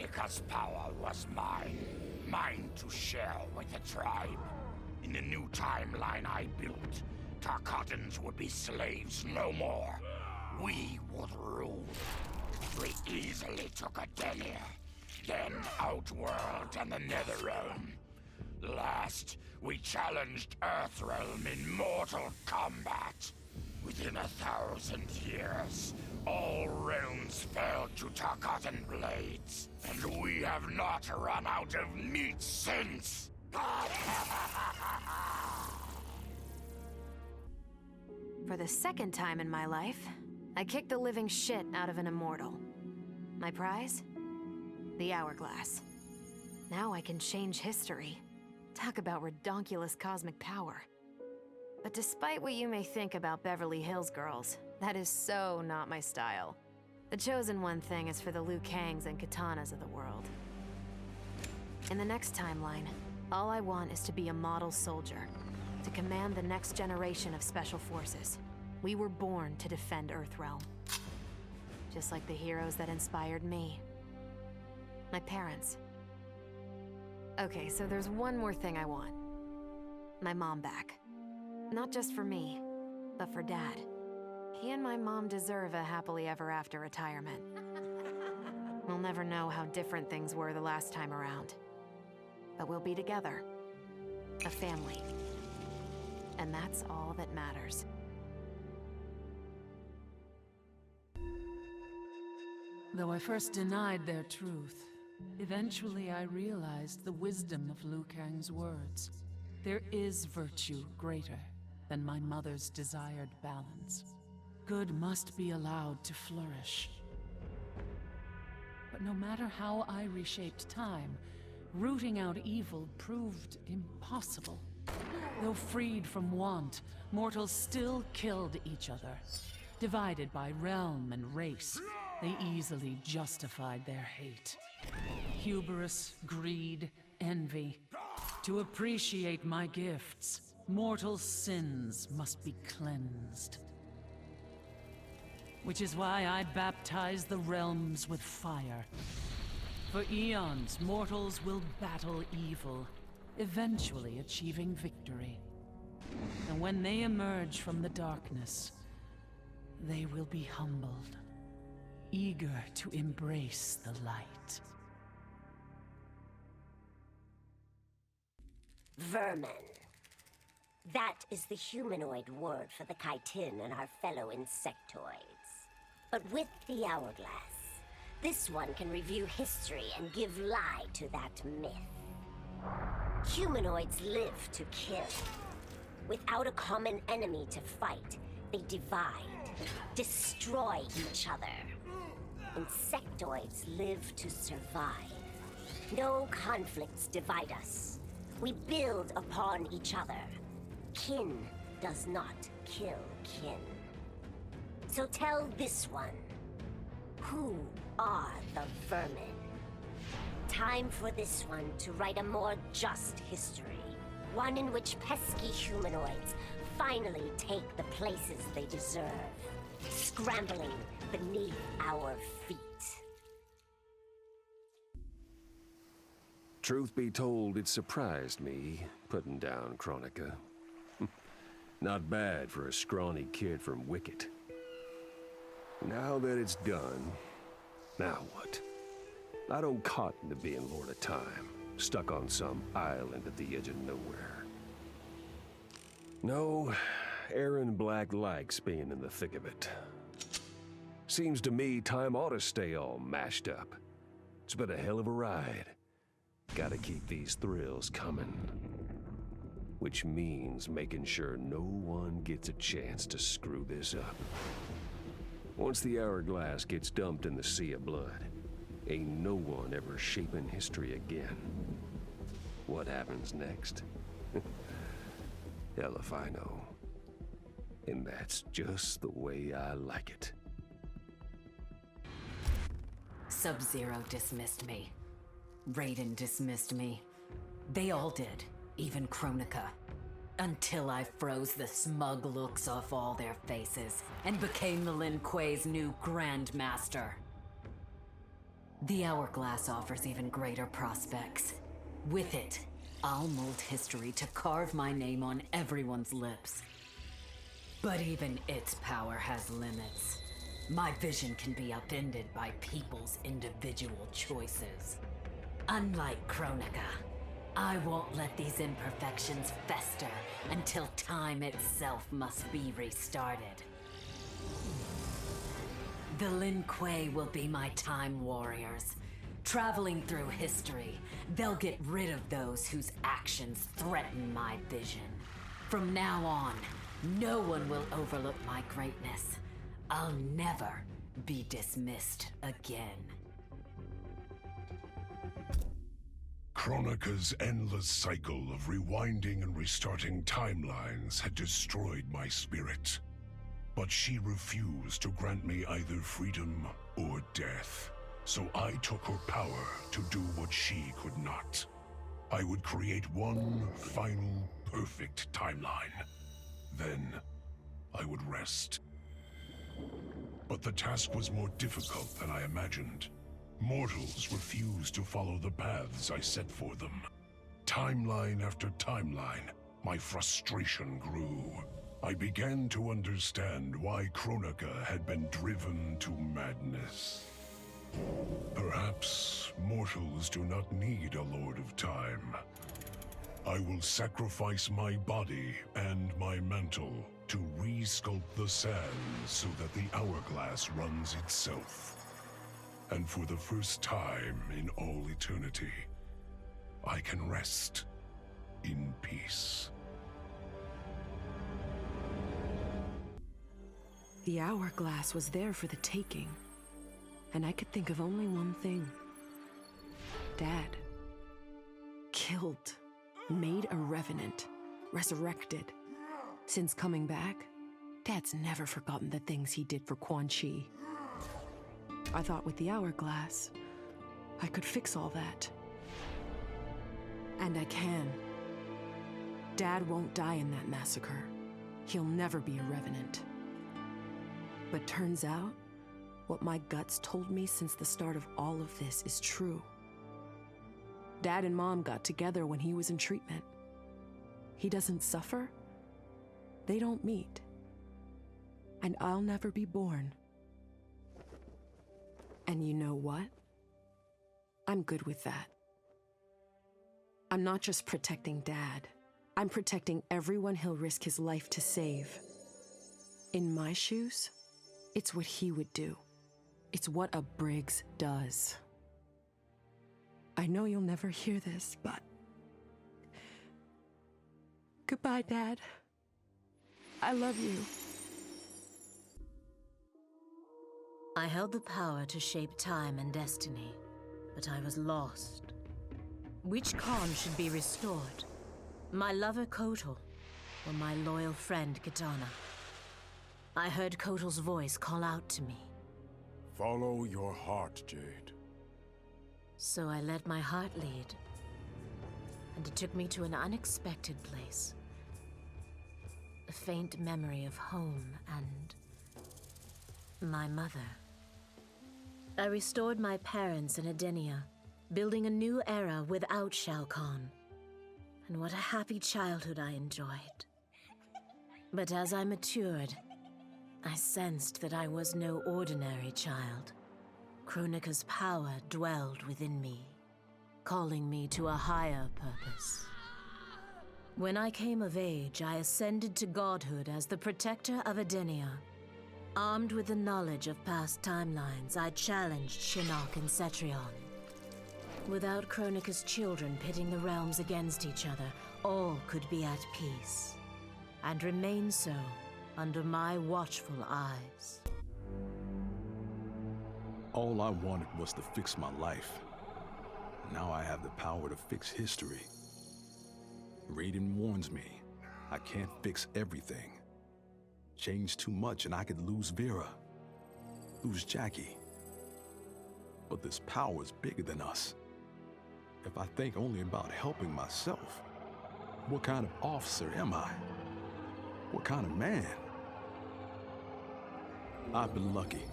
Kronika's power was mine. Mine to share with the tribe. In the new timeline I built, Tarkatans would be slaves no more. We would rule. We easily took Adenir, then Outworld and the Netherrealm. Last, we challenged Earthrealm in mortal combat. Within 1,000 years, all realms fell to Tarkatan blades, and we have not run out of meat since! For the second time in my life, I kicked the living shit out of an immortal. My prize? The hourglass. Now I can change history. Talk about redonkulous cosmic power. But despite what you may think about Beverly Hills girls, that is so not my style. The chosen one thing is for the Liu Kangs and Katanas of the world. In the next timeline, all I want is to be a model soldier, to command the next generation of special forces. We were born to defend Earthrealm. Just like the heroes that inspired me. My parents. Okay, so there's one more thing I want. My mom back. Not just for me, but for Dad. He and my mom deserve a happily ever after retirement. We'll never know how different things were the last time around. But we'll be together. A family. And that's all that matters. Though I first denied their truth, eventually I realized the wisdom of Liu Kang's words. There is virtue greater than my mother's desired balance. Good must be allowed to flourish. But no matter how I reshaped time, rooting out evil proved impossible. Though freed from want, mortals still killed each other. Divided by realm and race, they easily justified their hate. Hubris, greed, envy. To appreciate my gifts, mortal sins must be cleansed. Which is why I baptize the realms with fire. For eons, mortals will battle evil, eventually achieving victory. And when they emerge from the darkness, they will be humbled, eager to embrace the light. Vermin. That is the humanoid word for the chitin and our fellow insectoids. But with the hourglass, this one can review history and give lie to that myth. Humanoids live to kill. Without a common enemy to fight, they divide, destroy each other. Insectoids live to survive. No conflicts divide us. We build upon each other. Kin does not kill kin. So tell this one, who are the vermin? Time for this one to write a more just history. One in which pesky humanoids finally take the places they deserve, scrambling beneath our feet. Truth be told, it surprised me, putting down Kronika. Not bad for a scrawny kid from Wicket. Now that it's done, now what? I don't cotton to being Lord of Time, stuck on some island at the edge of nowhere. No, Aaron Black likes being in the thick of it. Seems to me time ought to stay all mashed up. It's been a hell of a ride. Gotta keep these thrills coming. Which means making sure no one gets a chance to screw this up. Once the hourglass gets dumped in the sea of blood, ain't no one ever shaping history again. What happens next? Hell if I know. And that's just the way I like it. Sub-Zero dismissed me. Raiden dismissed me. They all did, even Kronika. Until I froze the smug looks off all their faces and became the Lin Kuei's new Grand Master. The Hourglass offers even greater prospects. With it, I'll mold history to carve my name on everyone's lips. But even its power has limits. My vision can be upended by people's individual choices. Unlike Kronika, I won't let these imperfections fester until time itself must be restarted. The Lin Kuei will be my time warriors. Traveling through history, they'll get rid of those whose actions threaten my vision. From now on, no one will overlook my greatness. I'll never be dismissed again. Kronika's endless cycle of rewinding and restarting timelines had destroyed my spirit. But she refused to grant me either freedom or death. So I took her power to do what she could not. I would create one final, perfect timeline. Then, I would rest. But the task was more difficult than I imagined. Mortals refused to follow the paths I set for them. Timeline after timeline, my frustration grew. I began to understand why Kronika had been driven to madness. Perhaps mortals do not need a Lord of Time. I will sacrifice my body and my mantle to re-sculpt the sands so that the hourglass runs itself. And for the first time in all eternity, I can rest in peace. The hourglass was there for the taking, and I could think of only one thing. Dad. Killed. Made a revenant. Resurrected. Since coming back, Dad's never forgotten the things he did for Quan Chi. I thought with the hourglass, I could fix all that. And I can. Dad won't die in that massacre. He'll never be a revenant. But turns out, what my guts told me since the start of all of this is true. Dad and Mom got together when he was in treatment. He doesn't suffer. They don't meet. And I'll never be born. And you know what? I'm good with that. I'm not just protecting Dad. I'm protecting everyone he'll risk his life to save. In my shoes, it's what he would do. It's what a Briggs does. I know you'll never hear this, but... Goodbye, Dad. I love you. I held the power to shape time and destiny, but I was lost. Which Khan should be restored? My lover Kotal, or my loyal friend Kitana? I heard Kotal's voice call out to me. Follow your heart, Jade. So I let my heart lead, and it took me to an unexpected place. A faint memory of home and my mother. I restored my parents in Edenia, building a new era without Shao Kahn. And what a happy childhood I enjoyed. But as I matured, I sensed that I was no ordinary child. Kronika's power dwelled within me, calling me to a higher purpose. When I came of age, I ascended to godhood as the protector of Edenia. Armed with the knowledge of past timelines, I challenged Shinnok and Cetrion. Without Kronika's children pitting the realms against each other, all could be at peace, and remain so under my watchful eyes. All I wanted was to fix my life. Now I have the power to fix history. Raiden warns me, I can't fix everything. Change too much and I could lose Vera, lose Jackie. But this power is bigger than us. If I think only about helping myself, what kind of officer am I? What kind of man? I've been lucky.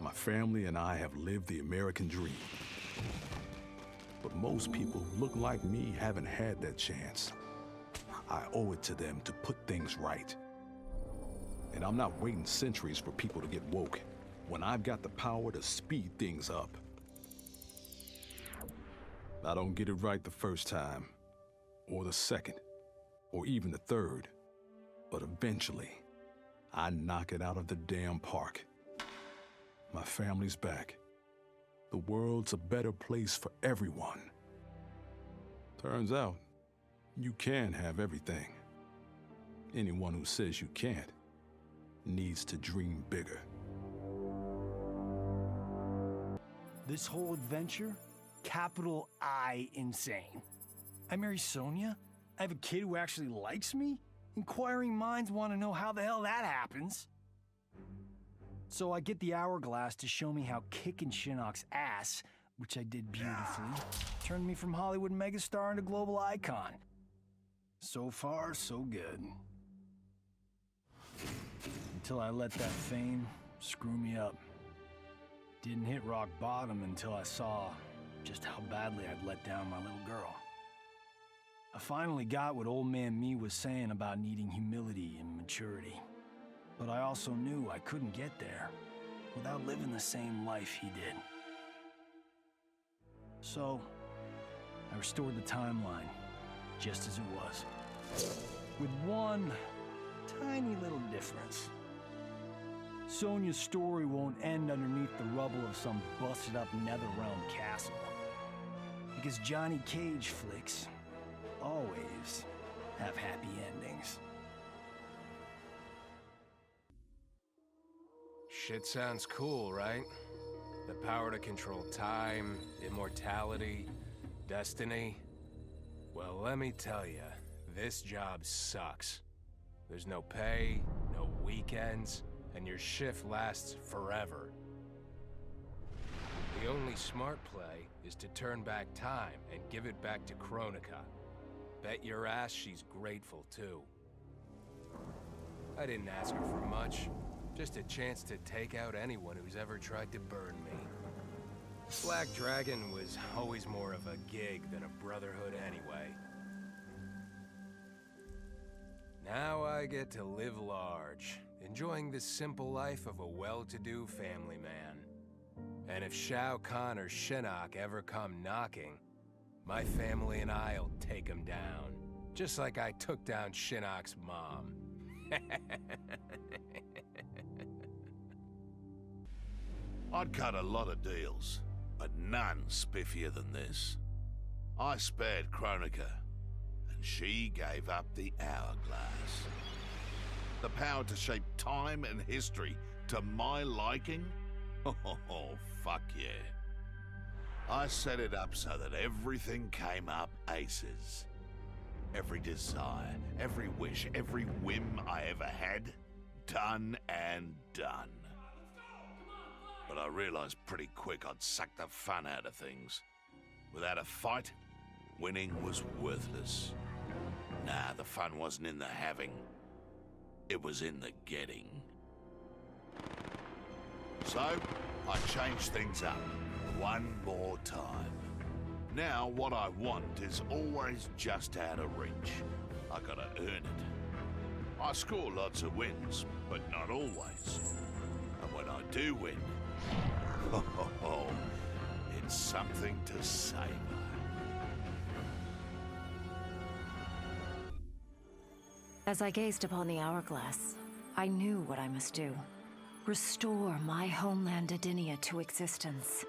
My family and I have lived the American dream. But most people who look like me haven't had that chance. I owe it to them to put things right. And I'm not waiting centuries for people to get woke when I've got the power to speed things up. I don't get it right the first time, or the second, or even the third, but eventually, I knock it out of the damn park. My family's back. The world's a better place for everyone. Turns out, you can have everything. Anyone who says you can't needs to dream bigger. This whole adventure, capital I insane. I marry Sonia? I have a kid who actually likes me? Inquiring minds want to know how the hell that happens. So I get the hourglass to show me how kicking Shinnok's ass, which I did beautifully, turned me from Hollywood megastar into global icon. So far, so good. Until I let that fame screw me up. Didn't hit rock bottom until I saw just how badly I'd let down my little girl. I finally got what old man me was saying about needing humility and maturity. But I also knew I couldn't get there without living the same life he did. So, I restored the timeline, just as it was. With one tiny little difference. Sonia's story won't end underneath the rubble of some busted-up Netherrealm castle. Because Johnny Cage flicks always have happy endings. Shit sounds cool, right? The power to control time, immortality, destiny. Well, let me tell you, this job sucks. There's no pay, no weekends, and your shift lasts forever. The only smart play is to turn back time and give it back to Kronika. Bet your ass she's grateful, too. I didn't ask her for much. Just a chance to take out anyone who's ever tried to burn me. Black Dragon was always more of a gig than a brotherhood anyway. Now I get to live large, enjoying the simple life of a well-to-do family man. And if Shao Kahn or Shinnok ever come knocking, my family and I'll take them down. Just like I took down Shinnok's mom. I'd cut a lot of deals, but none spiffier than this. I spared Kronika, and she gave up the hourglass. The power to shape time and history to my liking? Oh, fuck yeah. I set it up so that everything came up aces. Every desire, every wish, every whim I ever had, done and done. But I realized pretty quick I'd suck the fun out of things. Without a fight, winning was worthless. Nah, the fun wasn't in the having. It was in the getting. So, I changed things up one more time. Now, what I want is always just out of reach. I gotta earn it. I score lots of wins, but not always. And when I do win, it's something to savor. As I gazed upon the hourglass, I knew what I must do. Restore my homeland Adinia to existence.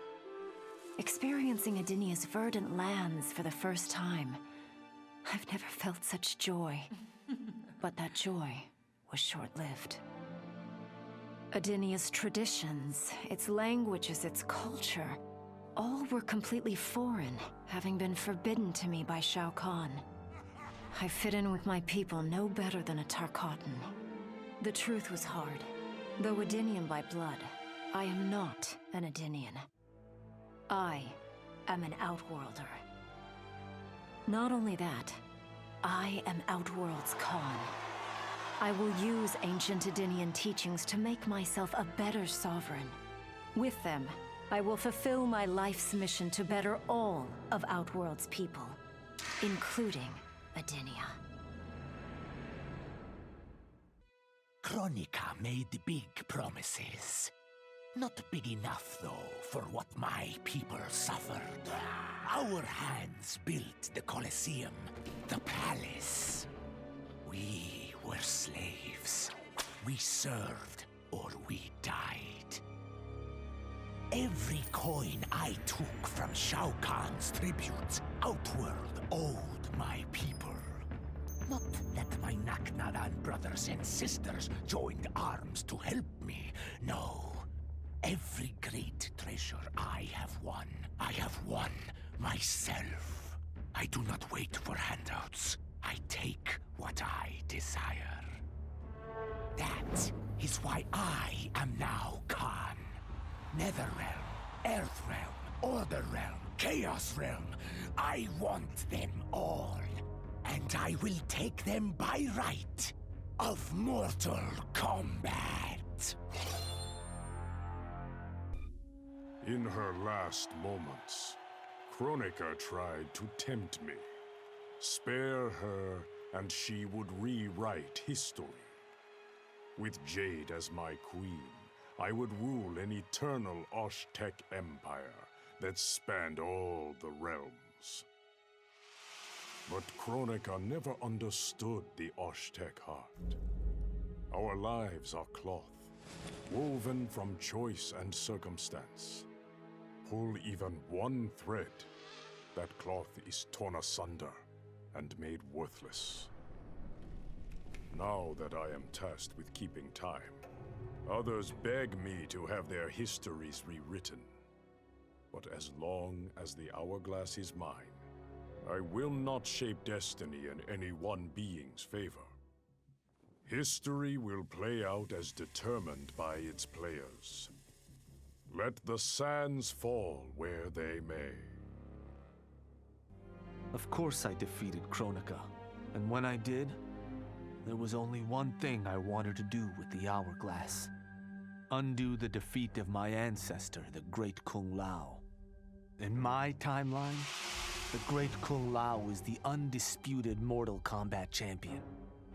Experiencing Adinia's verdant lands for the first time, I've never felt such joy. But that joy was short-lived. Adinia's traditions, its languages, its culture, all were completely foreign, having been forbidden to me by Shao Kahn. I fit in with my people no better than a Tarkatan. The truth was hard. Though Adinian by blood, I am not an Adinian. I am an Outworlder. Not only that, I am Outworld's Khan. I will use ancient Adinian teachings to make myself a better sovereign. With them, I will fulfill my life's mission to better all of Outworld's people, including Adenia. Kronika made big promises. Not big enough, though, for what my people suffered. Our hands built the Colosseum, the palace. We were slaves. We served or we died. Every coin I took from Shao Kahn's tributes, Outworld owed my people. Not that my Naknaran brothers and sisters joined arms to help me, no. Every great treasure I have won myself. I do not wait for handouts. I take what I desire. That is why I am now Khan. Netherrealm, Earthrealm, Order Realm, Chaos Realm. I want them all. And I will take them by right of Mortal Kombat. In her last moments, Kronika tried to tempt me. Spare her, and she would rewrite history. With Jade as my queen, I would rule an eternal Osh-Tech empire that spanned all the realms. But Kronika never understood the Osh-Tech heart. Our lives are cloth, woven from choice and circumstance. Pull even one thread, that cloth is torn asunder and made worthless. Now that I am tasked with keeping time, others beg me to have their histories rewritten. But as long as the hourglass is mine, I will not shape destiny in any one being's favor. History will play out as determined by its players. Let the sands fall where they may. Of course I defeated Kronika, and when I did, there was only one thing I wanted to do with the hourglass. Undo the defeat of my ancestor, the Great Kung Lao. In my timeline, the Great Kung Lao is the undisputed Mortal Kombat champion.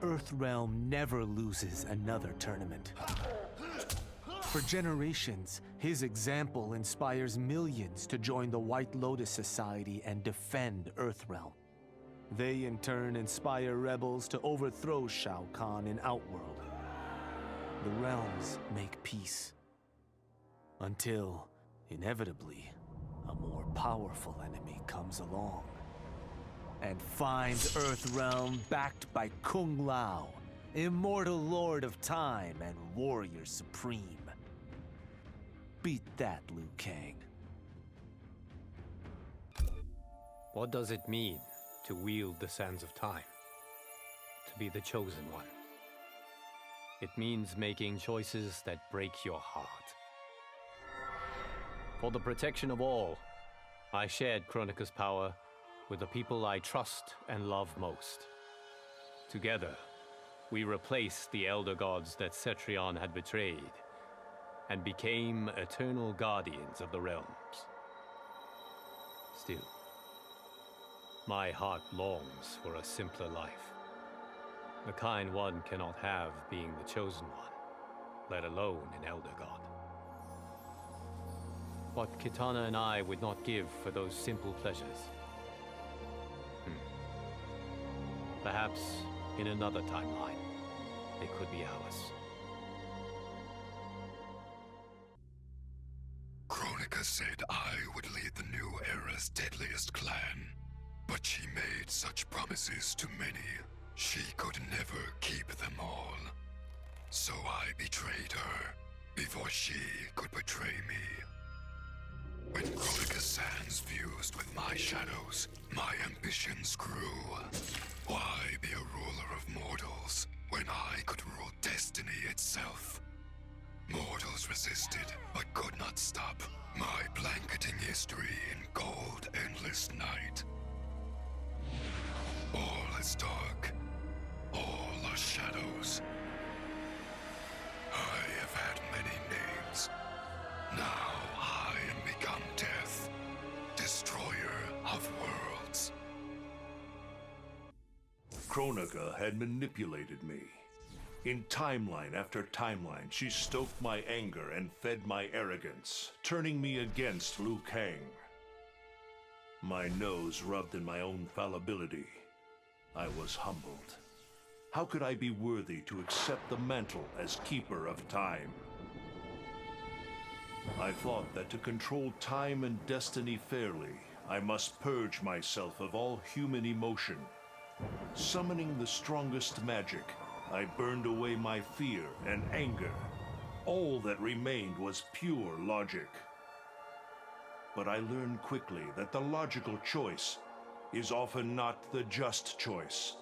Earthrealm never loses another tournament. For generations, his example inspires millions to join the White Lotus Society and defend Earthrealm. They in turn inspire rebels to overthrow Shao Kahn in Outworld. The realms make peace. Until, inevitably, a more powerful enemy comes along and finds Earthrealm backed by Kung Lao, immortal lord of time and warrior supreme. Beat that, Liu Kang. What does it mean to wield the sands of time? To be the chosen one? It means making choices that break your heart. For the protection of all, I shared Kronika's power with the people I trust and love most. Together, we replaced the elder gods that Cetrion had betrayed and became eternal guardians of the realms. Still, my heart longs for a simpler life. The kind one cannot have being the chosen one, let alone an elder god. What Kitana and I would not give for those simple pleasures. Perhaps in another timeline, they could be ours. Kronika said I would lead the new era's deadliest clan, but she made such promises to many, she could never keep them all. So I betrayed her, before she could betray me. When Kronika's sands fused with my shadows, my ambitions grew. Why be a ruler of mortals, when I could rule destiny itself? Mortals resisted, but could not stop my blanketing history in gold endless night. All is dark. All are shadows. I have had many names. Now I am become death, destroyer of worlds. Kronika had manipulated me. In timeline after timeline, she stoked my anger and fed my arrogance, turning me against Liu Kang. My nose rubbed in my own fallibility. I was humbled. How could I be worthy to accept the mantle as keeper of time? I thought that to control time and destiny fairly, I must purge myself of all human emotion. Summoning the strongest magic, I burned away my fear and anger. All that remained was pure logic. But I learned quickly that the logical choice is often not the just choice.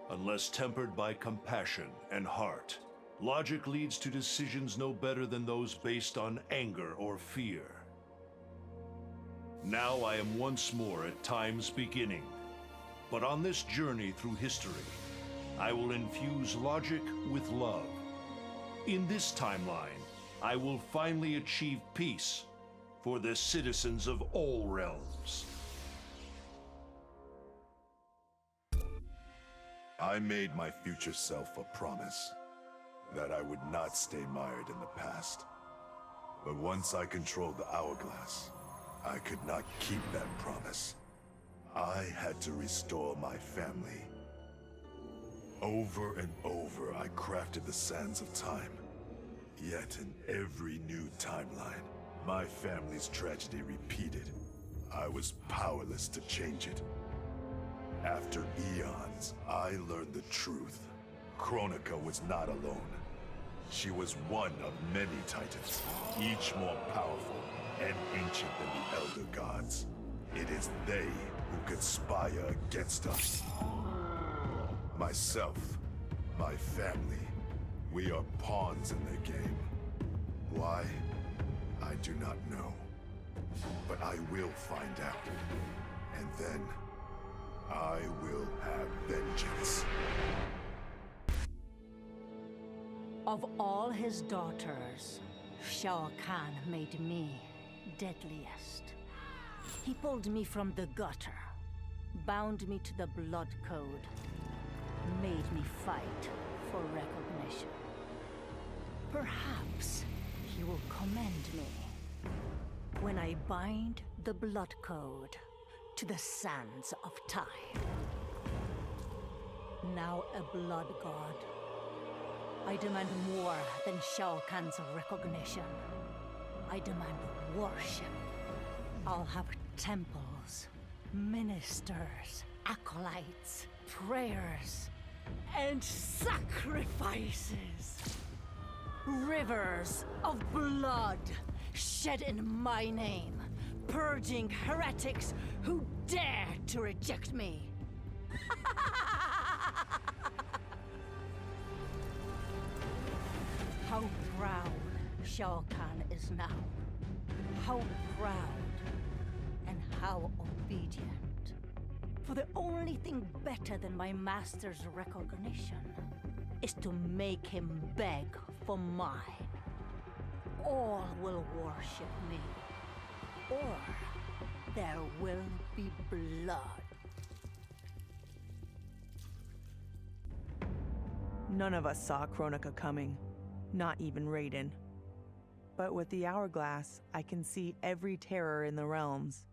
Unless tempered by compassion and heart, logic leads to decisions no better than those based on anger or fear. Now I am once more at time's beginning. But on this journey through history, I will infuse logic with love. In this timeline, I will finally achieve peace for the citizens of all realms. I made my future self a promise that I would not stay mired in the past. But once I controlled the hourglass, I could not keep that promise. I had to restore my family. Over and over, I crafted the sands of time. Yet in every new timeline, my family's tragedy repeated. I was powerless to change it. After eons, I learned the truth. Kronika was not alone. She was one of many titans, each more powerful and ancient than the Elder Gods. It is they who conspire against us. Myself, my family, we are pawns in their game. Why? I do not know. But I will find out. And then, I will have vengeance. Of all his daughters, Shao Kahn made me deadliest. He pulled me from the gutter, bound me to the blood code, made me fight for recognition. Perhaps he will commend me when I bind the blood code to the sands of time. Now a blood god, I demand more than Shao Kahn's recognition. I demand worship. I'll have temples, ministers, acolytes, prayers, and sacrifices. Rivers of blood shed in my name, purging heretics who dare to reject me. How proud Shao Kahn is now. How proud and how obedient. For the only thing better than my master's recognition is to make him beg for mine. All will worship me, or there will be blood. None of us saw Kronika coming, not even Raiden. But with the hourglass, I can see every terror in the realms.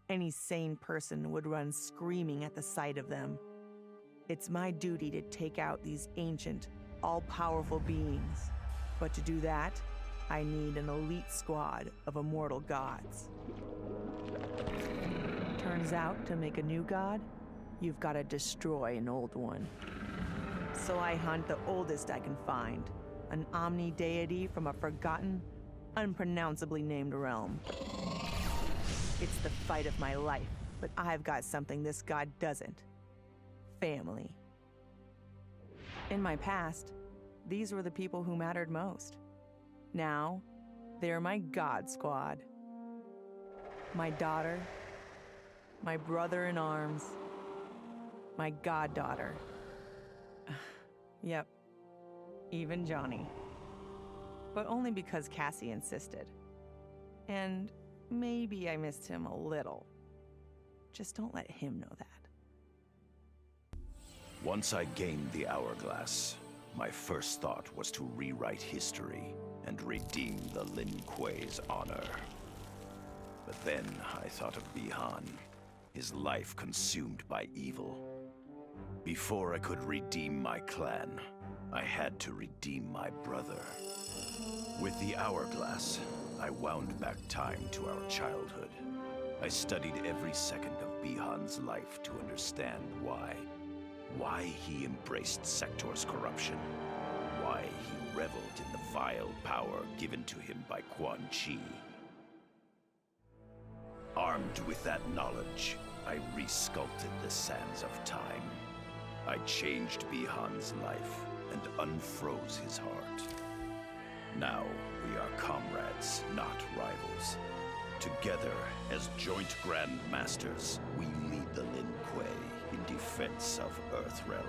Any sane person would run screaming at the sight of them. It's my duty to take out these ancient, all-powerful beings. But to do that, I need an elite squad of immortal gods. Turns out, to make a new god, you've got to destroy an old one. So I hunt the oldest I can find, an omni-deity from a forgotten, unpronounceably named realm. It's the fight of my life, but I've got something this god doesn't. Family. In my past, these were the people who mattered most. Now, they're my god squad. My daughter, my brother in arms, my goddaughter. Yep, even Johnny. But only because Cassie insisted. And maybe I missed him a little. Just don't let him know that. Once I gained the hourglass, my first thought was to rewrite history and redeem the Lin Kuei's honor. But then I thought of Bihan, his life consumed by evil. Before I could redeem my clan, I had to redeem my brother. With the hourglass, I wound back time to our childhood. I studied every second of Bihan's life to understand why. Why he embraced Sector's corruption. Why he reveled in the vile power given to him by Quan Chi. Armed with that knowledge, I resculpted the sands of time. I changed Bihan's life and unfroze his heart. Now we are comrades, not rivals. Together, as joint Grand Masters, we lead the Lin Kuei in defense of Earthrealm.